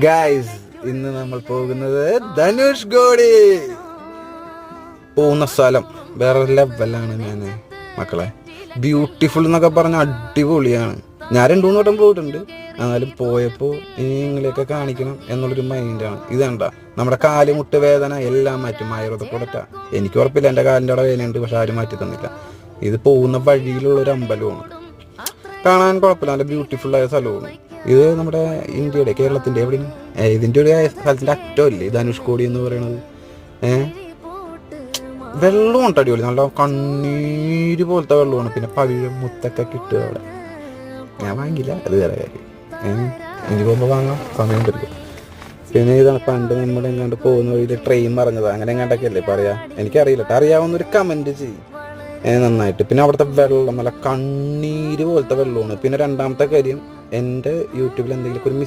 Guys, ഇന്ന് നമ്മൾ പോകുന്നത് ധനുഷ്കോടി. പോകുന്ന സ്ഥലം വേറെ ലെവലാണ്. ഞാൻ മക്കളെ ബ്യൂട്ടിഫുൾ എന്നൊക്കെ പറഞ്ഞ അടിപൊളിയാണ്. ഞാൻ 2-3 വട്ടം പോയിട്ടുണ്ട്. എന്നാലും പോയപ്പോൾ നിങ്ങളെയൊക്കെ കാണിക്കണം എന്നുള്ളൊരു മൈൻഡാണ്. ഇതെണ്ട നമ്മുടെ കാലുമുട്ട് വേദന എല്ലാം മാറ്റും ആയുർവേദ പ്രൊഡക്റ്റാ. എനിക്ക് ഉറപ്പില്ല, എൻ്റെ കാലിൻ്റെ അവിടെ വേദനയുണ്ട്, പക്ഷെ ആരും മാറ്റി തന്നില്ല. ഇത് പോകുന്ന വഴിയിലുള്ളൊരു അമ്പലമാണ്. കാണാൻ കുഴപ്പമില്ല, നല്ല ബ്യൂട്ടിഫുള്ളായ സ്ഥലമാണ്. ഇത് നമ്മുടെ ഇന്ത്യയുടെ കേരളത്തിൻ്റെ എവിടെയും ഇതിൻ്റെ ഒരു സ്ഥലത്തിൻ്റെ അറ്റമല്ലേ ധനുഷ്കോടി എന്ന് പറയുന്നത്. വെള്ളം ഉണ്ട് അടിപൊളി, നല്ല കണ്ണീര് പോലത്തെ വെള്ളമാണ്. പിന്നെ പവിഴ മുത്തൊക്കെ കിട്ടുക അവിടെ. ഞാൻ വാങ്ങിയില്ല, അത് വേറെ കാര്യം. എനിക്ക് പോകുമ്പോൾ വാങ്ങാം, സമയം തരും. പിന്നെ ഇതാണ് പണ്ട് നമ്മുടെ എങ്ങാണ്ട് പോകുന്ന വഴിയിൽ ട്രെയിൻ മറിഞ്ഞത്, അങ്ങനെ എങ്ങാണ്ടൊക്കെ അല്ലേ പറയാ, എനിക്കറിയില്ല. അറിയാവുന്നൊരു കമൻറ്റ് ചെയ്യും നന്നായിട്ട്. പിന്നെ അവിടുത്തെ വെള്ളം നല്ല കണ്ണീര് പോലത്തെ വെള്ളമാണ്. പിന്നെ രണ്ടാമത്തെ കാര്യം, എൻ്റെ യൂട്യൂബിൽ എന്തെങ്കിലും ഒരു